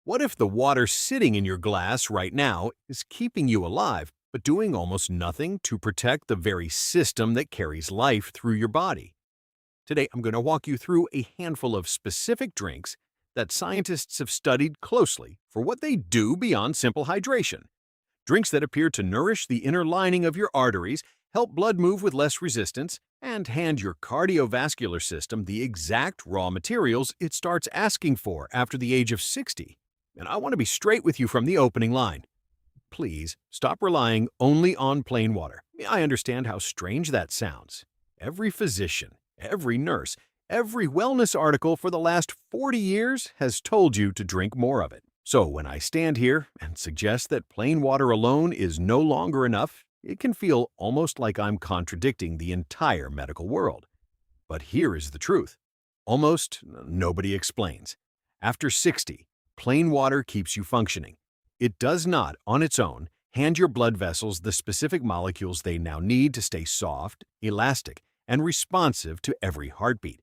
What if the water sitting in your glass right now is keeping you alive, but doing almost nothing to protect the very system that carries life through your body? Today, I'm going to walk you through a handful of specific drinks that scientists have studied closely for what they do beyond simple hydration. Drinks that appear to nourish the inner lining of your arteries, help blood move with less resistance, and hand your cardiovascular system the exact raw materials it starts asking for after the age of 60. And I want to be straight with you from the opening line. Please stop relying only on plain water. I understand how strange that sounds. Every physician, every nurse, every wellness article for the last 40 years has told you to drink more of it. So when I stand here and suggest that plain water alone is no longer enough, it can feel almost like I'm contradicting the entire medical world. But here is the truth. Almost nobody explains. After 60, plain water keeps you functioning. It does not, on its own, hand your blood vessels the specific molecules they now need to stay soft, elastic, and responsive to every heartbeat.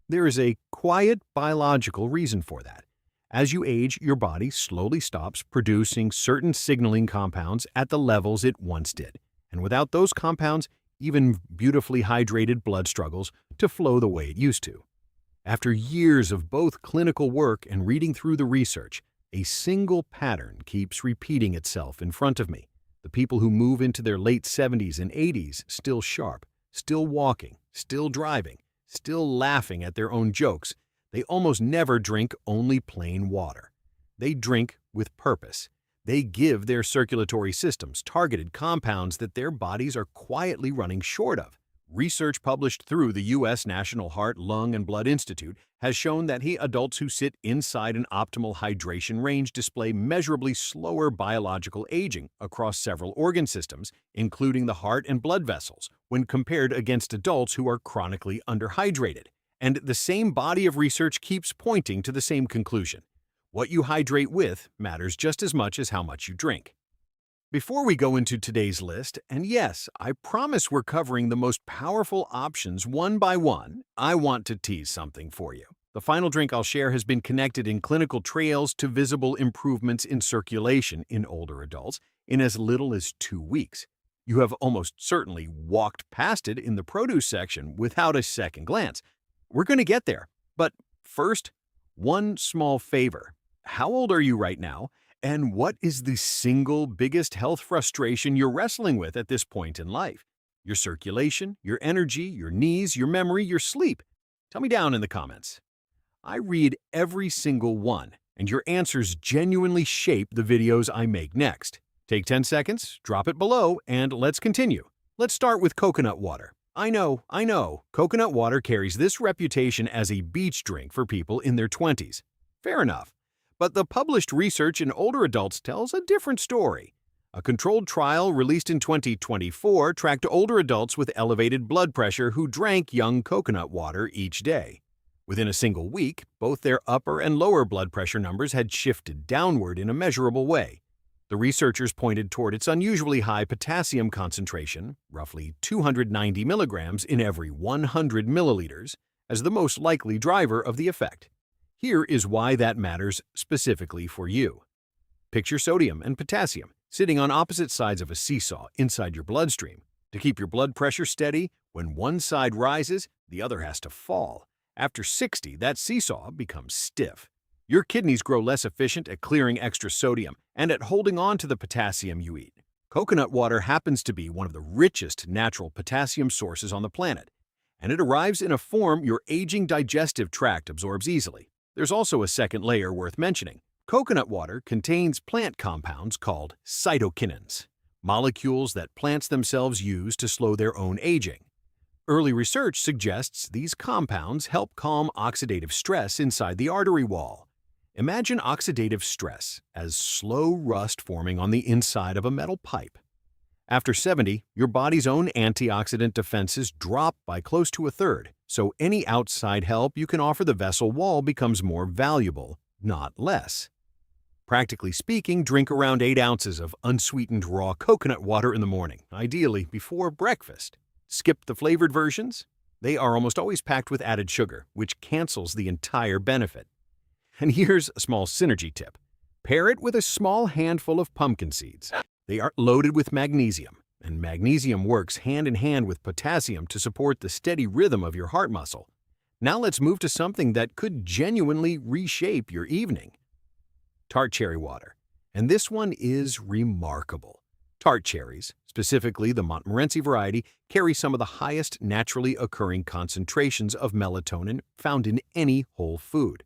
There is a quiet biological reason for that. As you age, your body slowly stops producing certain signaling compounds at the levels it once did. And without those compounds, even beautifully hydrated blood struggles to flow the way it used to. After years of both clinical work and reading through the research, a single pattern keeps repeating itself in front of me. The people who move into their late 70s and 80s still sharp, still walking, still driving, still laughing at their own jokes, they almost never drink only plain water. They drink with purpose. They give their circulatory systems targeted compounds that their bodies are quietly running short of. Research published through the U.S. National Heart, Lung, and Blood Institute has shown that adults who sit inside an optimal hydration range display measurably slower biological aging across several organ systems, including the heart and blood vessels, when compared against adults who are chronically underhydrated. And the same body of research keeps pointing to the same conclusion. What you hydrate with matters just as much as how much you drink. Before we go into today's list, and yes, I promise we're covering the most powerful options one by one, I want to tease something for you. The final drink I'll share has been connected in clinical trials to visible improvements in circulation in older adults in as little as 2 weeks. You have almost certainly walked past it in the produce section without a second glance. We're going to get there, but first, one small favor. How old are you right now? And what is the single biggest health frustration you're wrestling with at this point in life? Your circulation, your energy, your knees, your memory, your sleep? Tell me down in the comments. I read every single one, and your answers genuinely shape the videos I make next. Take 10 seconds, drop it below, and let's continue. Let's start with coconut water. I know, coconut water carries this reputation as a beach drink for people in their 20s. Fair enough. But the published research in older adults tells a different story. A controlled trial released in 2024 tracked older adults with elevated blood pressure who drank young coconut water each day. Within a single week, both their upper and lower blood pressure numbers had shifted downward in a measurable way. The researchers pointed toward its unusually high potassium concentration, roughly 290 milligrams in every 100 milliliters, as the most likely driver of the effect. Here is why that matters specifically for you. Picture sodium and potassium sitting on opposite sides of a seesaw inside your bloodstream. To keep your blood pressure steady, when one side rises, the other has to fall. After 60, that seesaw becomes stiff. Your kidneys grow less efficient at clearing extra sodium and at holding on to the potassium you eat. Coconut water happens to be one of the richest natural potassium sources on the planet, and it arrives in a form your aging digestive tract absorbs easily. There's also a second layer worth mentioning. Coconut water contains plant compounds called cytokinins, molecules that plants themselves use to slow their own aging. Early research suggests these compounds help calm oxidative stress inside the artery wall. Imagine oxidative stress as slow rust forming on the inside of a metal pipe. After 70, your body's own antioxidant defenses drop by close to a third, so any outside help you can offer the vessel wall becomes more valuable, not less. Practically speaking, drink around 8 ounces of unsweetened raw coconut water in the morning, ideally before breakfast. Skip the flavored versions. They are almost always packed with added sugar, which cancels the entire benefit. And here's a small synergy tip. Pair it with a small handful of pumpkin seeds. They are loaded with magnesium, and magnesium works hand in hand with potassium to support the steady rhythm of your heart muscle. Now let's move to something that could genuinely reshape your evening. Tart cherry water. And this one is remarkable. Tart cherries, specifically the Montmorency variety, carry some of the highest naturally occurring concentrations of melatonin found in any whole food.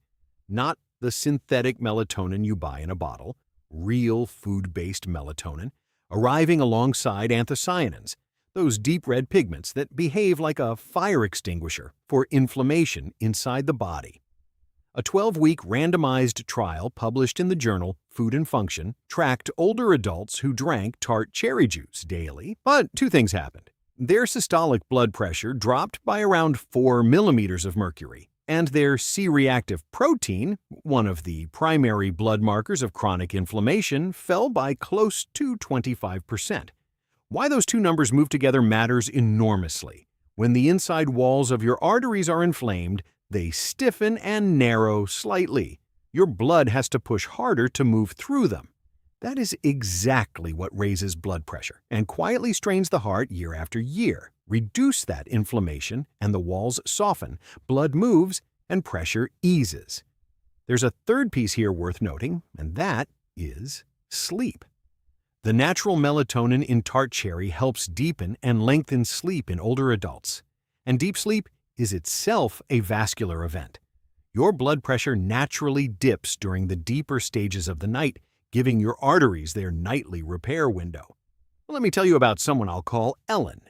Not the synthetic melatonin you buy in a bottle, real food-based melatonin, arriving alongside anthocyanins, those deep red pigments that behave like a fire extinguisher for inflammation inside the body. A 12-week randomized trial published in the journal Food and Function tracked older adults who drank tart cherry juice daily, but two things happened. Their systolic blood pressure dropped by around 4 millimeters of mercury, and their C-reactive protein, one of the primary blood markers of chronic inflammation, fell by close to 25%. Why those two numbers move together matters enormously. When the inside walls of your arteries are inflamed, they stiffen and narrow slightly. Your blood has to push harder to move through them. That is exactly what raises blood pressure and quietly strains the heart year after year. Reduce that inflammation and the walls soften, blood moves, and pressure eases. There's a third piece here worth noting, and that is sleep. The natural melatonin in tart cherry helps deepen and lengthen sleep in older adults. And deep sleep is itself a vascular event. Your blood pressure naturally dips during the deeper stages of the night, giving your arteries their nightly repair window. Let me tell you about someone I'll call Ellen.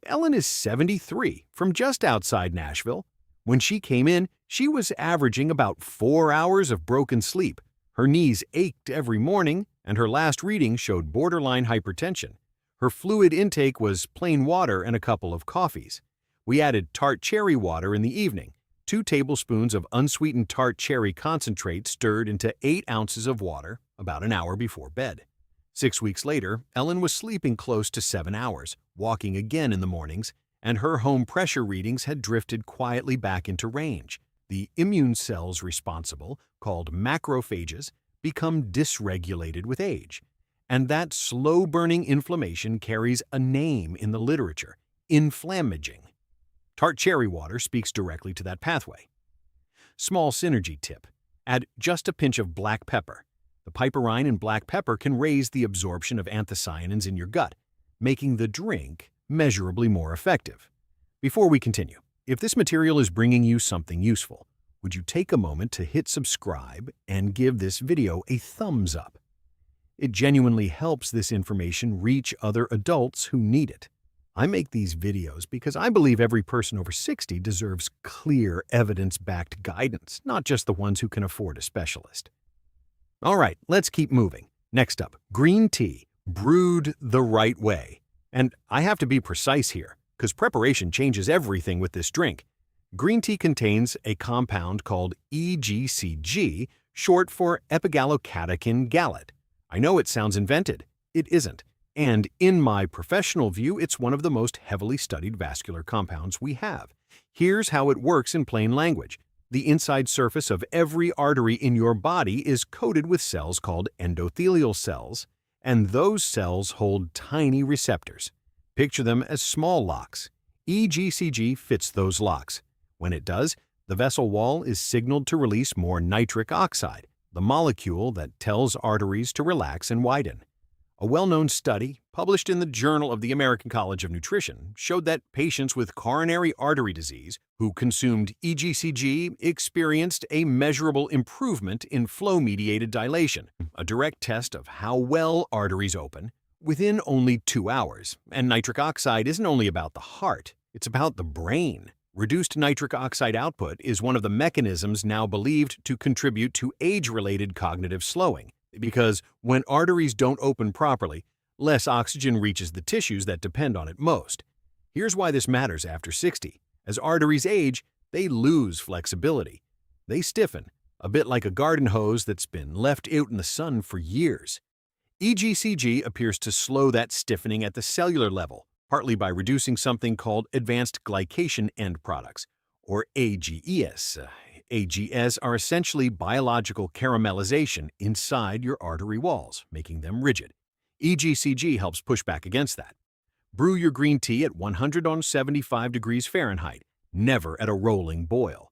Ellen is 73, from just outside Nashville. When she came in, she was averaging about 4 hours of broken sleep. Her knees ached every morning, and her last reading showed borderline hypertension. Her fluid intake was plain water and a couple of coffees. We added tart cherry water in the evening, 2 tablespoons of unsweetened tart cherry concentrate stirred into 8 ounces of water about an hour before bed. 6 weeks later, Ellen was sleeping close to 7 hours, walking again in the mornings, and her home pressure readings had drifted quietly back into range. The immune cells responsible, called macrophages, become dysregulated with age. And that slow-burning inflammation carries a name in the literature, inflammaging. Tart cherry water speaks directly to that pathway. Small synergy tip. Add just a pinch of black pepper. The piperine in black pepper can raise the absorption of anthocyanins in your gut, making the drink measurably more effective. Before we continue, if this material is bringing you something useful, would you take a moment to hit subscribe and give this video a thumbs up? It genuinely helps this information reach other adults who need it. I make these videos because I believe every person over 60 deserves clear, evidence-backed guidance, not just the ones who can afford a specialist. All right, let's keep moving. Next up, green tea, brewed the right way. And I have to be precise here, because preparation changes everything with this drink. Green tea contains a compound called EGCG, short for epigallocatechin gallate. I know it sounds invented. It isn't. And in my professional view, it's one of the most heavily studied vascular compounds we have. Here's how it works in plain language. The inside surface of every artery in your body is coated with cells called endothelial cells, and those cells hold tiny receptors. Picture them as small locks. EGCG fits those locks. When it does, the vessel wall is signaled to release more nitric oxide, the molecule that tells arteries to relax and widen. A well-known study, published in the Journal of the American College of Nutrition, showed that patients with coronary artery disease who consumed EGCG experienced a measurable improvement in flow-mediated dilation, a direct test of how well arteries open, within only 2 hours. And nitric oxide isn't only about the heart, it's about the brain. Reduced nitric oxide output is one of the mechanisms now believed to contribute to age-related cognitive slowing. Because when arteries don't open properly, less oxygen reaches the tissues that depend on it most. Here's why this matters after 60. As arteries age, they lose flexibility. They stiffen, a bit like a garden hose that's been left out in the sun for years. EGCG appears to slow that stiffening at the cellular level, partly by reducing something called advanced glycation end products, or AGEs. AGS are essentially biological caramelization inside your artery walls, making them rigid. EGCG helps push back against that. Brew your green tea at 175 degrees Fahrenheit, never at a rolling boil.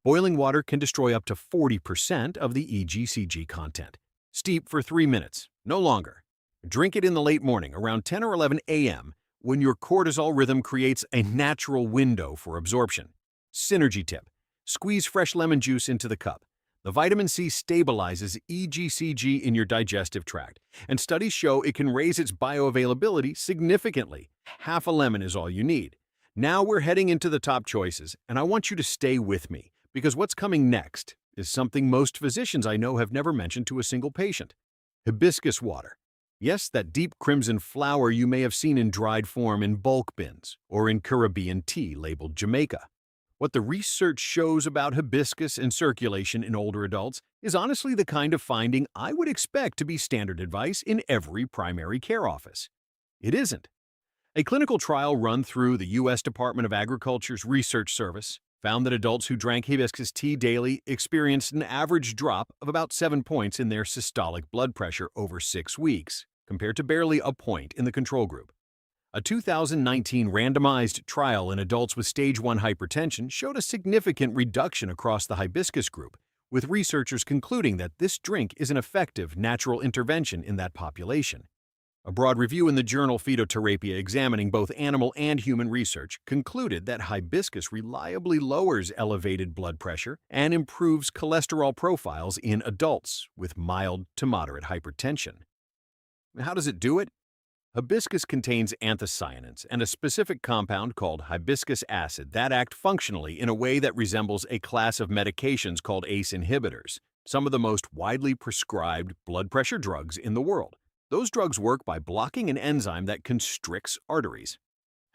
Boiling water can destroy up to 40% of the EGCG content. Steep for 3 minutes, no longer. Drink it in the late morning, around 10 or 11 a.m., when your cortisol rhythm creates a natural window for absorption. Synergy tip: squeeze fresh lemon juice into the cup. The vitamin C stabilizes EGCG in your digestive tract, and studies show it can raise its bioavailability significantly. Half a lemon is all you need. Now we're heading into the top choices, and I want you to stay with me, because what's coming next is something most physicians I know have never mentioned to a single patient: hibiscus water. Yes, that deep crimson flower you may have seen in dried form in bulk bins or in Caribbean tea labeled Jamaica. What the research shows about hibiscus and circulation in older adults is honestly the kind of finding I would expect to be standard advice in every primary care office. It isn't. A clinical trial run through the U.S. Department of Agriculture's Research Service found that adults who drank hibiscus tea daily experienced an average drop of about 7 points in their systolic blood pressure over 6 weeks, compared to barely a point in the control group. A 2019 randomized trial in adults with stage 1 hypertension showed a significant reduction across the hibiscus group, with researchers concluding that this drink is an effective natural intervention in that population. A broad review in the journal Phytotherapia examining both animal and human research concluded that hibiscus reliably lowers elevated blood pressure and improves cholesterol profiles in adults with mild to moderate hypertension. How does it do it? Hibiscus contains anthocyanins and a specific compound called hibiscus acid that act functionally in a way that resembles a class of medications called ACE inhibitors, some of the most widely prescribed blood pressure drugs in the world. Those drugs work by blocking an enzyme that constricts arteries.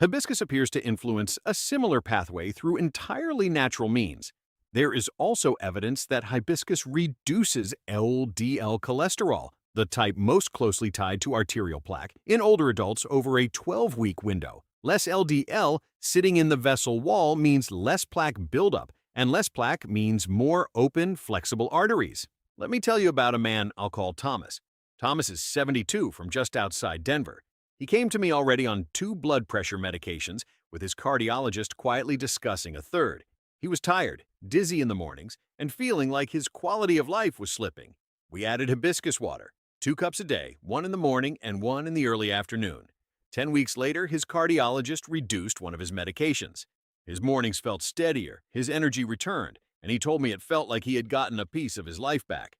Hibiscus appears to influence a similar pathway through entirely natural means. There is also evidence that hibiscus reduces LDL cholesterol, the type most closely tied to arterial plaque, in older adults over a 12-week window. Less LDL sitting in the vessel wall means less plaque buildup, and less plaque means more open, flexible arteries. Let me tell you about a man I'll call Thomas. Thomas is 72 from just outside Denver. He came to me already on 2 blood pressure medications, with his cardiologist quietly discussing a third. He was tired, dizzy in the mornings, and feeling like his quality of life was slipping. We added hibiscus water, 2 cups a day, 1 in the morning and 1 in the early afternoon. 10 weeks later, his cardiologist reduced one of his medications. His mornings felt steadier, his energy returned, and he told me it felt like he had gotten a piece of his life back.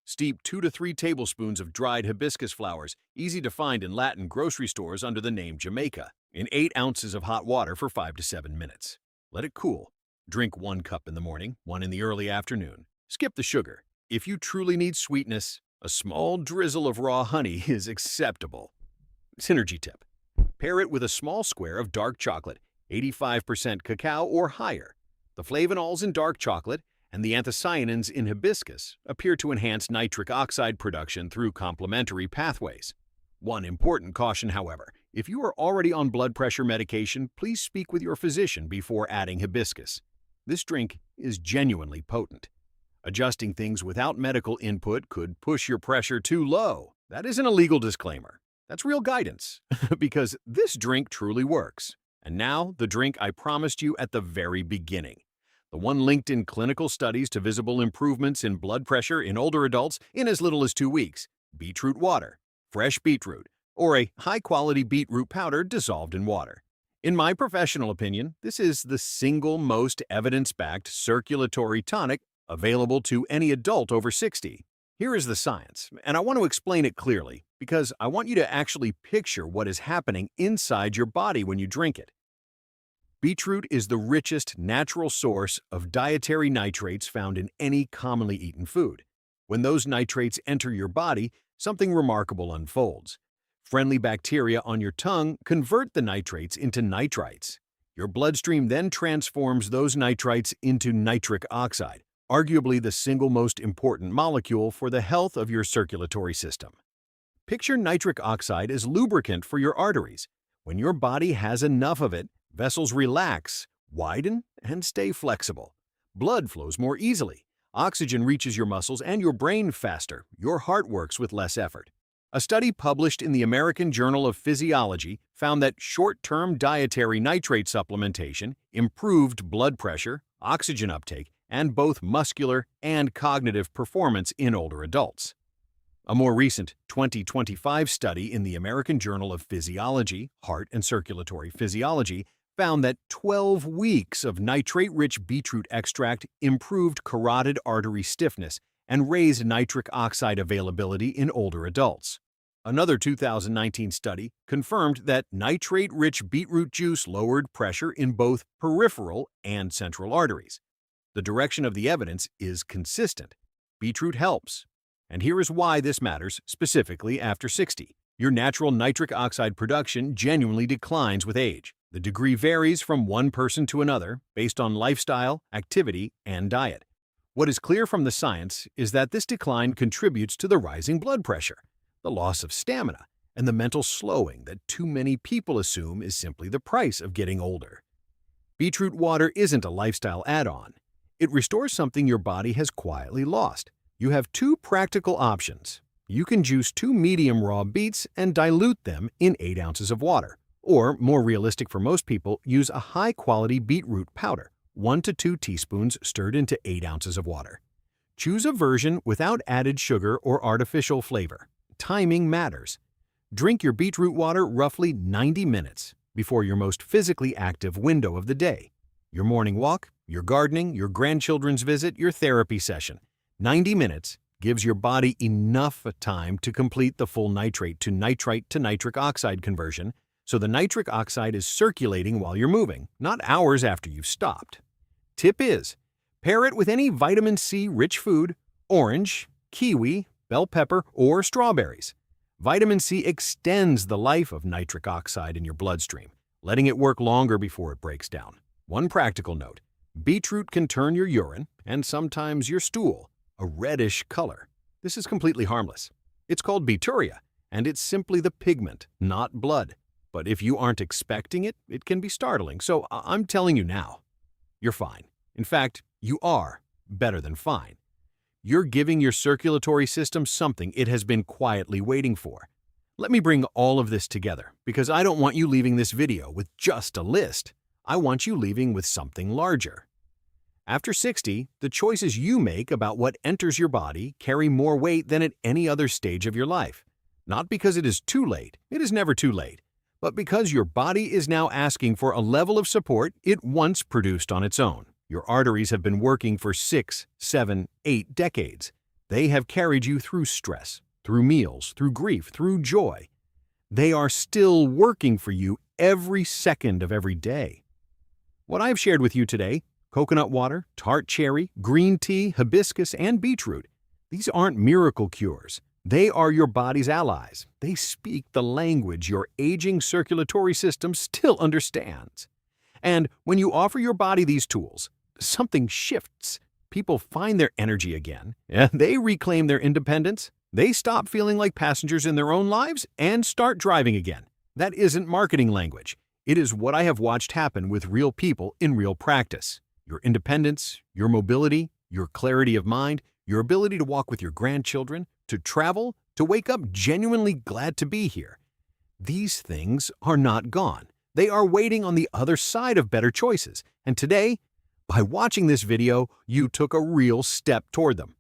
Steep 2 to 3 tablespoons of dried hibiscus flowers, easy to find in Latin grocery stores under the name Jamaica, in 8 ounces of hot water for 5 to 7 minutes. Let it cool. Drink 1 cup in the morning, 1 in the early afternoon. Skip the sugar. If you truly need sweetness, a small drizzle of raw honey is acceptable. Synergy tip: pair it with a small square of dark chocolate, 85% cacao or higher. The flavanols in dark chocolate and the anthocyanins in hibiscus appear to enhance nitric oxide production through complementary pathways. One important caution, however: if you are already on blood pressure medication, please speak with your physician before adding hibiscus. This drink is genuinely potent. Adjusting things without medical input could push your pressure too low. That isn't a legal disclaimer. That's real guidance, because this drink truly works. And now, the drink I promised you at the very beginning. The one linked in clinical studies to visible improvements in blood pressure in older adults in as little as 2 weeks: beetroot water, fresh beetroot, or a high-quality beetroot powder dissolved in water. In my professional opinion, this is the single most evidence-backed circulatory tonic available to any adult over 60. Here is the science, and I want to explain it clearly because I want you to actually picture what is happening inside your body when you drink it. Beetroot is the richest natural source of dietary nitrates found in any commonly eaten food. When those nitrates enter your body, something remarkable unfolds. Friendly bacteria on your tongue convert the nitrates into nitrites. Your bloodstream then transforms those nitrites into nitric oxide, arguably the single most important molecule for the health of your circulatory system. Picture nitric oxide as lubricant for your arteries. When your body has enough of it, vessels relax, widen, and stay flexible. Blood flows more easily. Oxygen reaches your muscles and your brain faster. Your heart works with less effort. A study published in the American Journal of Physiology found that short-term dietary nitrate supplementation improved blood pressure, oxygen uptake, and both muscular and cognitive performance in older adults. A more recent 2025 study in the American Journal of Physiology, Heart and Circulatory Physiology found that 12 weeks of nitrate-rich beetroot extract improved carotid artery stiffness and raised nitric oxide availability in older adults. Another 2019 study confirmed that nitrate-rich beetroot juice lowered pressure in both peripheral and central arteries. The direction of the evidence is consistent. Beetroot helps. And here is why this matters specifically after 60. Your natural nitric oxide production genuinely declines with age. The degree varies from one person to another based on lifestyle, activity, and diet. What is clear from the science is that this decline contributes to the rising blood pressure, the loss of stamina, and the mental slowing that too many people assume is simply the price of getting older. Beetroot water isn't a lifestyle add-on. It restores something your body has quietly lost. You have two practical options. You can juice 2 medium raw beets and dilute them in 8 ounces of water. Or, more realistic for most people, use a high-quality beetroot powder, 1 to 2 teaspoons stirred into 8 ounces of water. Choose a version without added sugar or artificial flavor. Timing matters. Drink your beetroot water roughly 90 minutes before your most physically active window of the day. Your morning walk, your gardening, your grandchildren's visit, your therapy session. 90 minutes gives your body enough time to complete the full nitrate to nitrite to nitric oxide conversion, so the nitric oxide is circulating while you're moving, not hours after you've stopped. Tip is, pair it with any vitamin C-rich food, orange, kiwi, bell pepper, or strawberries. Vitamin C extends the life of nitric oxide in your bloodstream, letting it work longer before it breaks down. One practical note, beetroot can turn your urine, and sometimes your stool, a reddish color. This is completely harmless. It's called beeturia, and it's simply the pigment, not blood. But if you aren't expecting it, it can be startling, so I'm telling you now. You're fine. In fact, you are better than fine. You're giving your circulatory system something it has been quietly waiting for. Let me bring all of this together, because I don't want you leaving this video with just a list. I want you leaving with something larger. After 60, the choices you make about what enters your body carry more weight than at any other stage of your life. Not because it is too late, it is never too late, but because your body is now asking for a level of support it once produced on its own. Your arteries have been working for 6, 7, 8 decades. They have carried you through stress, through meals, through grief, through joy. They are still working for you every second of every day. What I've shared with you today, coconut water, tart cherry, green tea, hibiscus, and beetroot, these aren't miracle cures. They are your body's allies. They speak the language your aging circulatory system still understands. And when you offer your body these tools, something shifts. People find their energy again. They reclaim their independence. They stop feeling like passengers in their own lives and start driving again. That isn't marketing language. It is what I have watched happen with real people in real practice. Your independence, your mobility, your clarity of mind, your ability to walk with your grandchildren, to travel, to wake up genuinely glad to be here. These things are not gone. They are waiting on the other side of better choices. And today, by watching this video, you took a real step toward them.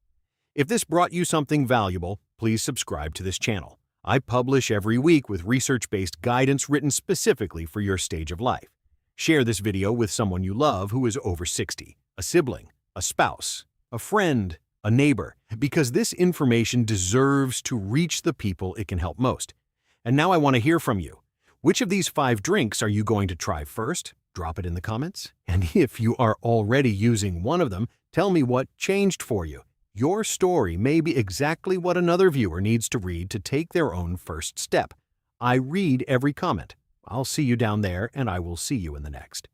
If this brought you something valuable, please subscribe to this channel. I publish every week with research-based guidance written specifically for your stage of life. Share this video with someone you love who is over 60, a sibling, a spouse, a friend, a neighbor, because this information deserves to reach the people it can help most. And now I want to hear from you. Which of these 5 drinks are you going to try first? Drop it in the comments. And if you are already using one of them, tell me what changed for you. Your story may be exactly what another viewer needs to read to take their own first step. I read every comment. I'll see you down there, and I will see you in the next.